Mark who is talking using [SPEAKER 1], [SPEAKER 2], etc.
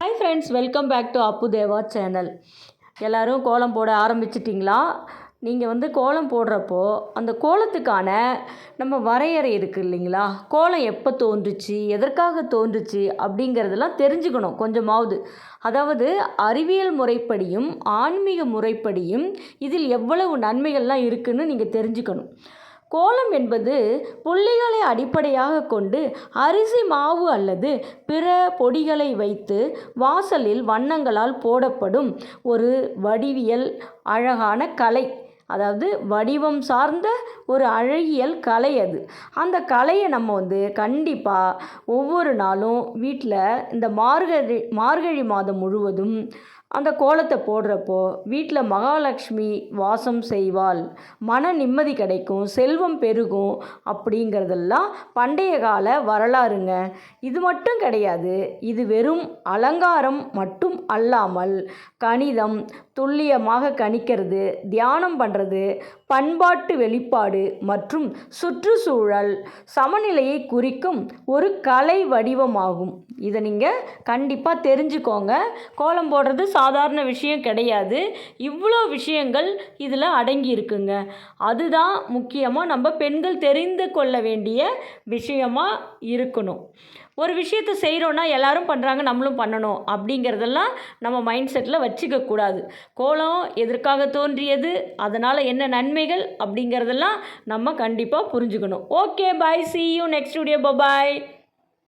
[SPEAKER 1] Hi friends, welcome back to Appu Deva channel. எல்லோரும் கோலம் போட ஆரம்பிச்சிட்டிங்களா? நீங்கள் கோலம் போடுறப்போ அந்த கோலத்துக்கான நம்ம வரையறை இருக்குது இல்லைங்களா? கோலம் எப்போ தோன்றுச்சு, எதற்காக தோன்றுச்சு அப்படிங்கிறதெல்லாம் தெரிஞ்சுக்கணும் கொஞ்சமாவது. அதாவது அறிவியல் முறைப்படியும் ஆன்மீக முறைப்படியும் இதில் எவ்வளவு நன்மைகள்லாம் இருக்குதுன்னு நீங்கள் தெரிஞ்சுக்கணும். கோலம் என்பது புள்ளிகளை அடிப்படையாக கொண்டு அரிசி மாவு அல்லது பிற பொடிகளை வைத்து வாசலில் வண்ணங்களால் போடப்படும் ஒரு வடிவியல் அழகான கலை. அதாவது வடிவம் சார்ந்த ஒரு அழகியல் கலை அது. அந்த கலையை நம்ம கண்டிப்பாக ஒவ்வொரு நாளும் வீட்டில் இந்த மார்கழி மாதம் முழுவதும் அந்த கோலத்தை போடுறப்போ வீட்டில் மகாலட்சுமி வாசம் செய்வாள், மன நிம்மதி கிடைக்கும், செல்வம் பெருகும் அப்படிங்கிறதெல்லாம் பண்டைய கால வரலாறுங்க. இது மட்டும் கிடையாது. இது வெறும் அலங்காரம் மட்டும் அல்லாமல் கணிதம், துல்லியமாக கணிக்கிறது, தியானம் பண்ணுறது, பண்பாட்டு வெளிப்பாடு மற்றும் சுற்றுச்சூழல் சமநிலையை குறிக்கும் ஒரு கலை வடிவமாகும். இதை நீங்கள் கண்டிப்பாக தெரிஞ்சுக்கோங்க. கோலம் போடுறது சாதாரண விஷயம் கிடையாது. இவ்வளோ விஷயங்கள் இதில் அடங்கி இருக்குங்க. அதுதான் முக்கியமாக நம்ம பெண்கள் தெரிந்து கொள்ள வேண்டிய விஷயமாக இருக்கணும். ஒரு விஷயத்தை செய்கிறோன்னா எல்லாரும் பண்ணுறாங்க, நம்மளும் பண்ணணும் அப்படிங்கிறதெல்லாம் நம்ம மைண்ட் செட்டில் வச்சுக்கக்கூடாது. கோலம் எதற்காக தோன்றியது, அதனால் என்ன நன்மைகள் அப்படிங்கிறதெல்லாம் நம்ம கண்டிப்பாக புரிஞ்சுக்கணும். Okay, bye, see you next video, bye bye.